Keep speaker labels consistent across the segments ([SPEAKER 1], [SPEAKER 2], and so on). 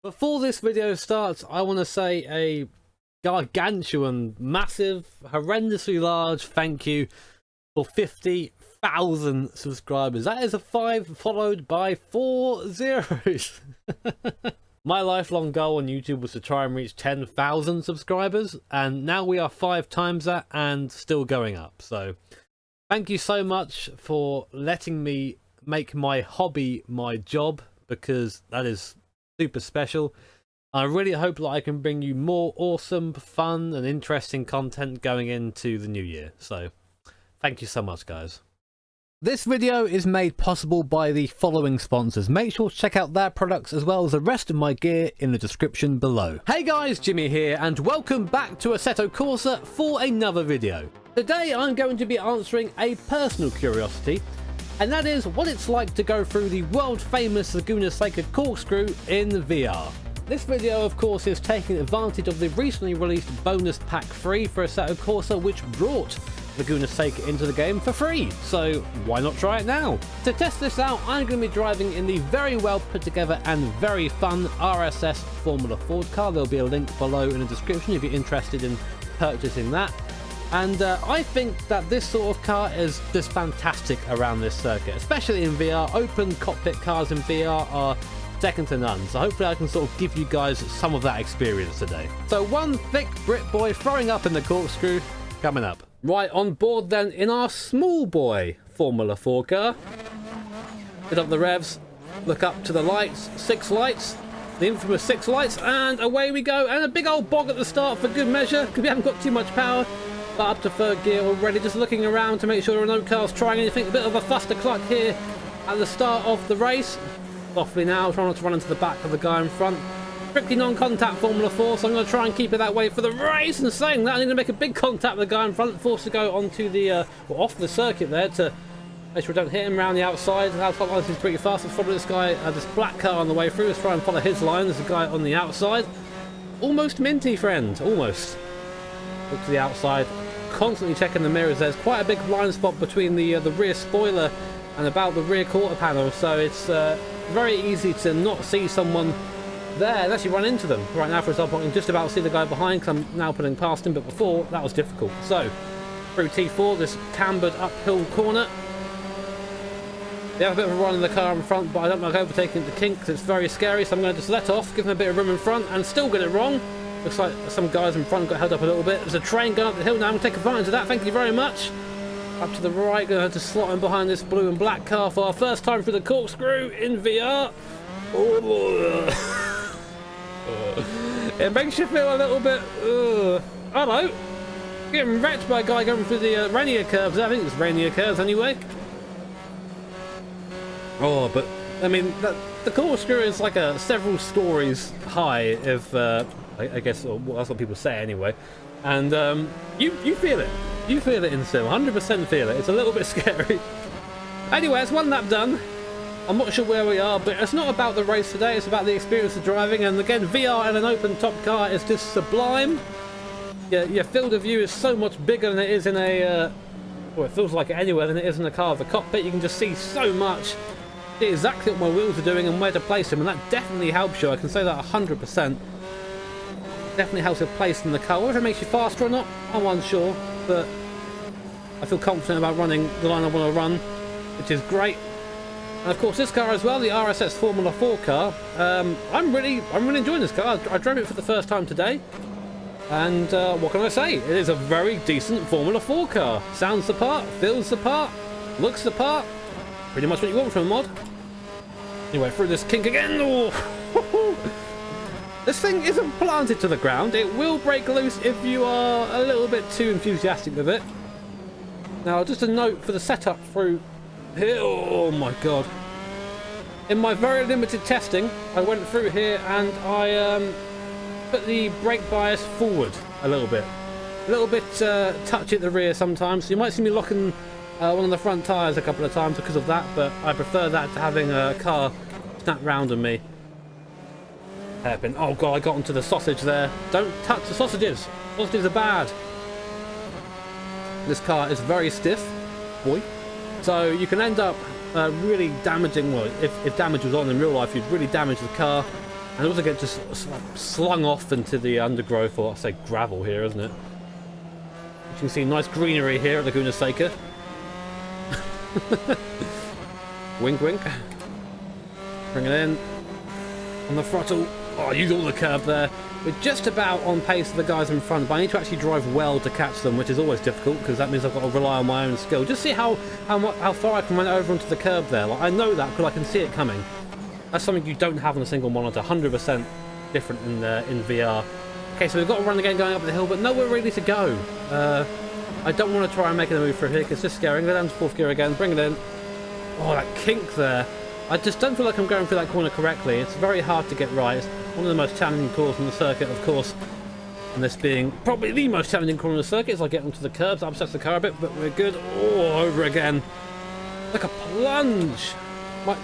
[SPEAKER 1] Before this video starts, I want to say a gargantuan, massive, horrendously large thank you for 50,000 subscribers. That is a 5 followed by 4 zeros. My lifelong goal on YouTube was to try and reach 10,000 subscribers, and now we are 5 times that and still going up. So thank you so much for letting me make my hobby my job, because that is super special. I really hope that I can bring you more awesome, fun and interesting content going into the new year. So thank you so much, guys. This video is made possible by the following sponsors. Make sure to check out their products as well as the rest of my gear in the description below. Hey guys, Jimmy here, and welcome back to Assetto Corsa for another video. Today I'm going to be answering a personal curiosity, and that is what it's like to go through the world famous Laguna Seca Corkscrew in VR. This video of course is taking advantage of the recently released bonus pack 3 for Assetto Corsa, which brought Laguna Seca into the game for free, so why not try it now? To test this out, I'm going to be driving in the very well put together and very fun RSS Formula Ford car. There'll be a link below in the description if you're interested in purchasing that. And I think that this sort of car is just fantastic around this circuit, especially in VR. Open cockpit cars in VR are second to none, so hopefully I can sort of give you guys some of that experience today. So one thick Brit boy throwing up in the Corkscrew coming up. Right, on board then in our small boy Formula 4 car. Hit up the revs, look up to the lights, 6 lights, the infamous 6 lights, and away we go. And a big old bog at the start for good measure, because we haven't got too much power. But up to third gear already, just looking around to make sure there are no cars trying anything. A bit of a fuster-cluck here at the start of the race. Softly now, trying not to run into the back of the guy in front. Strictly non-contact Formula 4, so I'm going to try and keep it that way for the race. And saying that, I need to make a big contact with the guy in front, forced to go onto the, off the circuit there to make sure we don't hit him around the outside. The outside line is pretty fast. Let's follow this guy, this black car on the way through. Let's try and follow his line. There's a guy on the outside. Almost minty, friend. Almost. Look to the outside. Constantly checking the mirrors. There's quite a big blind spot between the rear spoiler and about the rear quarter panel, so it's very easy to not see someone there and actually run into them. Right now, for example, I can just about see the guy behind because I'm now putting past him, but before that was difficult. So through T4, this cambered uphill corner. They have a bit of a run in the car in front, but I don't like overtaking the kink because it's very scary, so I'm going to just let off, give him a bit of room in front, and still get it wrong. Looks like some guys in front got held up a little bit. There's a train going up the hill now. I'm going to take advantage of that. Thank you very much. Up to the right. Going to have to slot in behind this blue and black car for our first time through the Corkscrew in VR. It makes you feel a little bit... hello. Getting wrecked by a guy going through the rainier curves. I think it's rainier curves anyway. Oh, but I mean, the Corkscrew is like several stories high, if... I guess that's what people say anyway, and you feel it. You feel it in sim. 100% feel it. It's a little bit scary. Anyway, it's one lap done. I'm not sure where we are, but it's not about the race today. It's about the experience of driving. And again, VR in an open top car is just sublime. Your field of view is so much bigger than it is in a. Well, it feels like it anywhere than it is in a car with a cockpit. You can just see so much. See exactly what my wheels are doing and where to place them, and that definitely helps you. I can say that 100%. Definitely helps with placing the car. Whether it makes you faster or not, I'm unsure, but I feel confident about running the line I want to run, which is great. And of course this car as well, the RSS Formula 4 car, I'm really enjoying this car. I drove it for the first time today, and what can I say? It is a very decent Formula 4 car. Sounds the part, feels the part, looks the part. Pretty much what you want from a mod. Anyway, through this kink again. Oh. This thing isn't planted to the ground. It will break loose if you are a little bit too enthusiastic with it. Now, just a note for the setup through here. Oh my god. In my very limited testing, I went through here and I put the brake bias forward a little bit. A little bit touchy at the rear sometimes. So you might see me locking one of the front tyres a couple of times because of that, but I prefer that to having a car snap round on me. Hairpin. Oh god, I got onto the sausage there. Don't touch the sausages. Sausages are bad. This car is very stiff, boy. So you can end up really damaging, well, if damage was on in real life, you'd really damage the car and also get just slung off into the undergrowth, or I say gravel here, isn't it? You can see nice greenery here at Laguna Seca. Wink wink. Bring it in. On the throttle. Oh, use all the curb there. We're just about on pace with the guys in front, but I need to actually drive well to catch them, which is always difficult because that means I've got to rely on my own skill. Just see how far I can run over onto the curb there. Like, I know that because I can see it coming. That's something you don't have on a single monitor. 100% different in VR. Okay, so we've got to run again going up the hill, but nowhere really to go. I don't want to try and make a move through here because it's just scary. Go down to 4th gear again, bring it in. Oh, that kink there. I just don't feel like I'm going through that corner correctly. It's very hard to get right. It's one of the most challenging corners on the circuit, of course. And this being probably the most challenging corner on the circuit as I get onto the curbs. Upsets the car a bit, but we're good. Oh, over again. Like a plunge.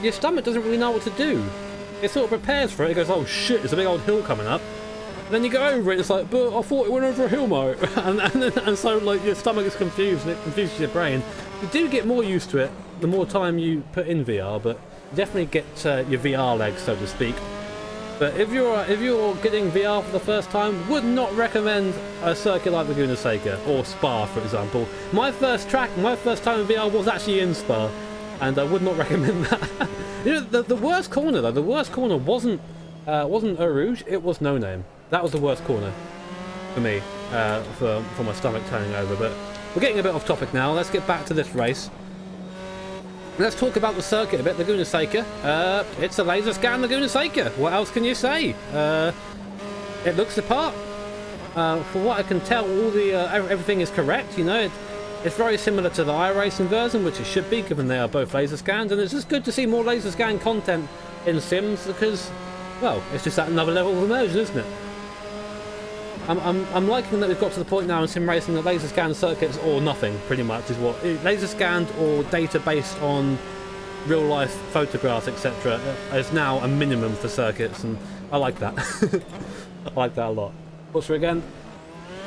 [SPEAKER 1] Your stomach doesn't really know what to do. It sort of prepares for it. It goes, oh shit, there's a big old hill coming up. And then you go over it, it's like, but I thought it went over a hill, mate. and so like your stomach is confused and it confuses your brain. You do get more used to it the more time you put in VR, but you definitely get your VR legs, so to speak. But if you're getting VR for the first time, would not recommend a circuit like Laguna Seca or Spa, for example. My first time in VR was actually in Spa, and I would not recommend that. You know, the worst corner though, the worst corner wasn't Eau Rouge, it was No Name. That was the worst corner for me, for my stomach turning over. But we're getting a bit off topic now. Let's get back to this race. Let's talk about the circuit a bit. Laguna Seca. It's a laser scan Laguna Seca. What else can you say? It looks the part. For what I can tell, all the everything is correct. You know, it's very similar to the iRacing version, which it should be, given they are both laser scans. And it's just good to see more laser scan content in Sims because, well, it's just at another level of immersion, isn't it? I'm liking that we've got to the point now in sim racing that laser scan circuits or nothing, pretty much, is what laser scanned or data based on real life photographs, etc. is now a minimum for circuits, and I like that. I like that a lot. Corsa again.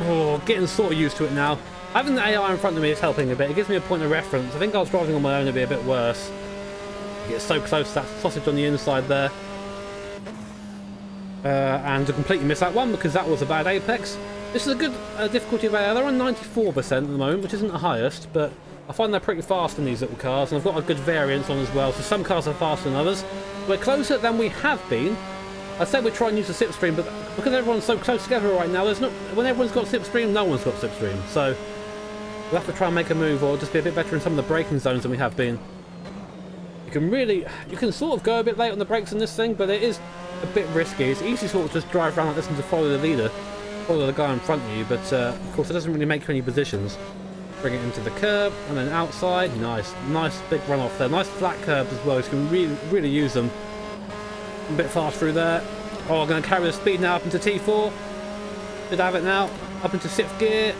[SPEAKER 1] Oh, getting sort of used to it now. Having the AI in front of me is helping a bit. It gives me a point of reference. I think I was driving on my own, it'd be a bit worse. You get so close to that sausage on the inside there. And to completely miss that one because that was a bad apex. This is a good difficulty of AI. They're on 94% at the moment, which isn't the highest, but I find they're pretty fast in these little cars, and I've got a good variance on as well, so some cars are faster than others. We're closer than we have been. I said we'd try and use the slipstream, but because everyone's so close together right now, there's not, when everyone's got slipstream, no one's got slipstream, so we'll have to try and make a move or just be a bit better in some of the braking zones than we have been. You can sort of go a bit late on the brakes in this thing, but it is a bit risky. It's easy to sort of just drive around like this and to follow the leader, follow the guy in front of you, but of course it doesn't really make you any positions. Bring it into the curb and then outside. Nice big run off there. Nice flat curbs as well, so you can really use them. A bit fast through there. Oh, I'm going to carry the speed now up into T4. Should have it now. Up into 6th gear.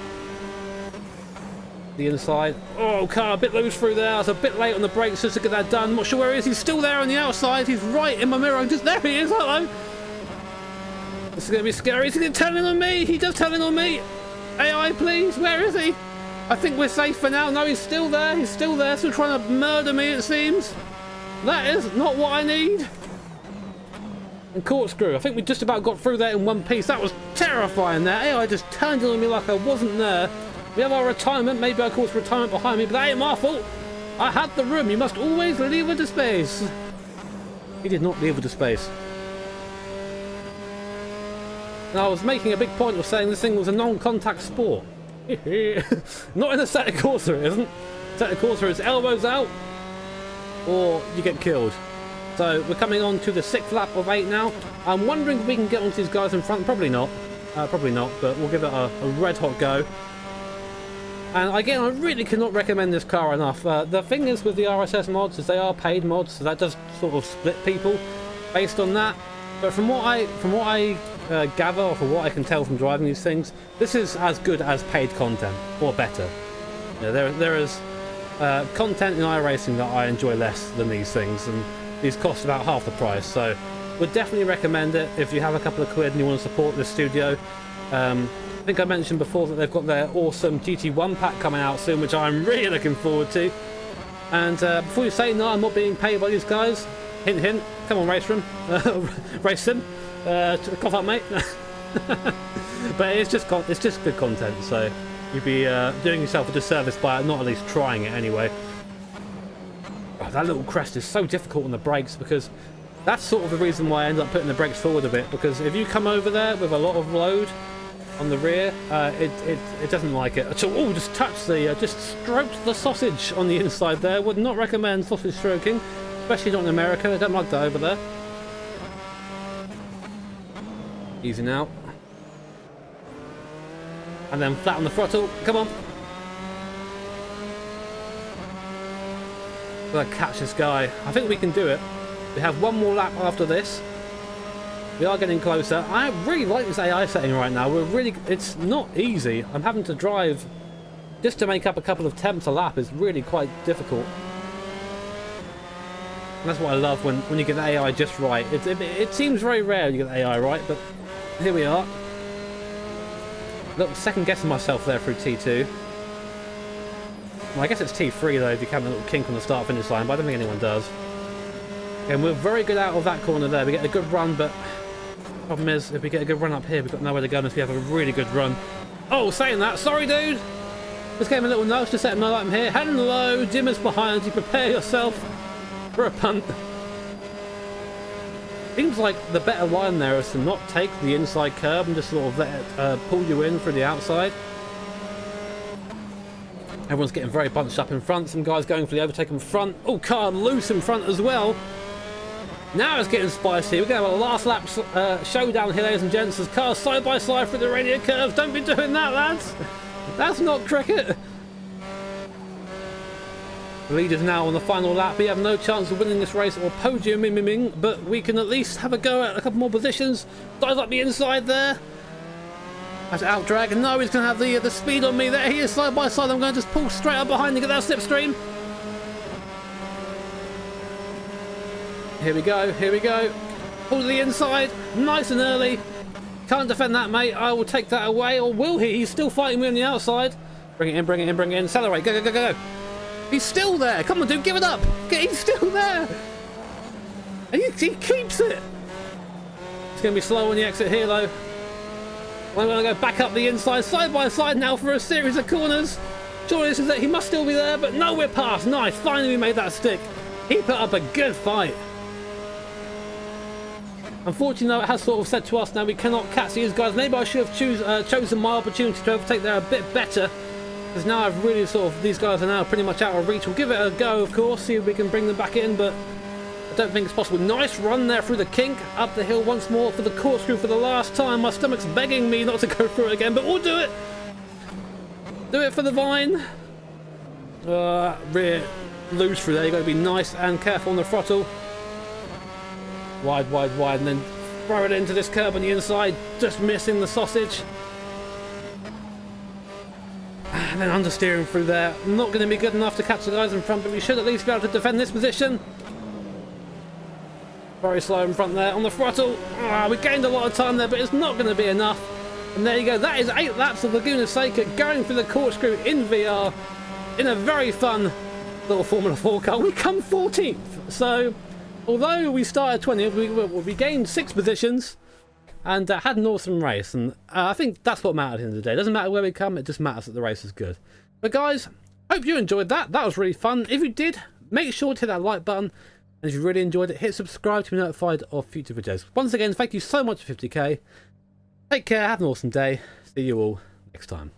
[SPEAKER 1] The inside. Oh, car a bit loose through there. I was a bit late on the brakes just to get that done. Not sure where he is. He's still there on the outside. He's right in my mirror. Just there he is. Hello. This is going to be scary. Is he telling on me? He does telling on me. AI, please. Where is he? I think we're safe for now. No, he's still there. He's still there. Still trying to murder me, it seems. That is not what I need. And Corkscrew. I think we just about got through that in one piece. That was terrifying there. AI just turned on me like I wasn't there. We have our retirement. Maybe I caused retirement behind me, but that ain't my fault. I had the room. You must always leave with the space. He did not leave with the space. Now, I was making a big point of saying this thing was a non-contact sport. Not in Assetto Corsa, it isn't. Assetto Corsa is elbows out, or you get killed. So we're coming on to the 6th lap of 8 now. I'm wondering if we can get onto these guys in front. Probably not, but we'll give it a red hot go. And again, I really cannot recommend this car enough. The thing is with the RSS mods is they are paid mods, so that does sort of split people based on that. But from what I gather, or from what I can tell from driving these things, this is as good as paid content, or better. You know, there is content in iRacing that I enjoy less than these things, and these cost about half the price. So, would definitely recommend it if you have a couple of quid and you want to support this studio. I think I mentioned before that they've got their awesome GT1 pack coming out soon, which I'm really looking forward to. And before you say, no, I'm not being paid by these guys, hint hint, come on race them, race them. Cough up, mate. But it's just good content, so you'd be doing yourself a disservice by not at least trying it anyway. Oh, that little crest is so difficult on the brakes, because that's sort of the reason why I ended up putting the brakes forward a bit, because if you come over there with a lot of load on the rear, it doesn't like it at all. Oh, just stroked the sausage on the inside there. Would not recommend sausage stroking, especially not in America. They don't like that over there. Easy now. And then flat on the throttle. Come on. Gotta catch this guy. I think we can do it. We have one more lap after this. We are getting closer. I really like this AI setting right now. It's not easy. I'm having to drive just to make up a couple of tenths a lap is really quite difficult. And that's what I love when you get the AI just right. It seems very rare you get the AI right, but here we are. Look, second guessing myself there through T2. Well, I guess it's T3 though if you count a little kink on the start finish line, but I don't think anyone does. And we're very good out of that corner there. We get a good run, but the problem is if we get a good run up here, we've got nowhere to go unless we have a really good run. Oh, saying that, sorry dude! Just gave him a little nudge to set him know I'm here. Hello, Jim is behind you, prepare yourself for a punt. Seems like the better line there is to not take the inside curb and just sort of let it pull you in through the outside. Everyone's getting very bunched up in front. Some guys going for the overtake in front. Oh, car loose in front as well. Now it's getting spicy. We're going to have a last lap showdown here, ladies and gents, as cars side by side through the radial curves. Don't be doing that, lads. That's not cricket. The lead is now on the final lap. We have no chance of winning this race or podiuming, but we can at least have a go at a couple more positions. Guys like the inside there. Has to out drag. No, he's going to have the speed on me. There he is, side by side. I'm going to just pull straight up behind and get that slipstream. Here we go, here we go. Pull to the inside, nice and early. Can't defend that, mate. I will take that away, or will he? He's still fighting me on the outside. Bring it in, bring it in, bring it in. Accelerate, go, go, go, go, go. He's still there. Come on, dude, give it up. He's still there. And he keeps it. It's going to be slow on the exit here, though. I'm going to go back up the inside, side by side now for a series of corners. Surely this is it. He must still be there, but no, we're past. Nice. Finally, we made that stick. He put up a good fight. Unfortunately, though, it has sort of said to us now we cannot catch these guys. Maybe I should have chosen my opportunity to overtake there a bit better. Because now I've really these guys are now pretty much out of reach. We'll give it a go, of course, see if we can bring them back in, but I don't think it's possible. Nice run there through the kink, up the hill once more for the corkscrew for the last time. My stomach's begging me not to go through it again, but we'll do it. Do it for the vine. Rear loose through there. You've got to be nice and careful on the throttle. Wide, wide, wide, and then throw it into this curb on the inside, just missing the sausage. And then understeering through there. Not going to be good enough to catch the guys in front, but we should at least be able to defend this position. Very slow in front there on the throttle. We gained a lot of time there, but it's not going to be enough. And there you go. That is 8 laps of Laguna Seca going through the corkscrew in VR in a very fun little Formula 4 car. We come 14th. So although we started 20th, we gained 6 positions and had an awesome race. And I think that's what matters at the end of the day. It doesn't matter where we come, it just matters that the race is good. But guys, hope you enjoyed that. That was really fun. If you did, make sure to hit that like button. And if you really enjoyed it, hit subscribe to be notified of future videos. Once again, thank you so much for 50k. Take care, have an awesome day. See you all next time.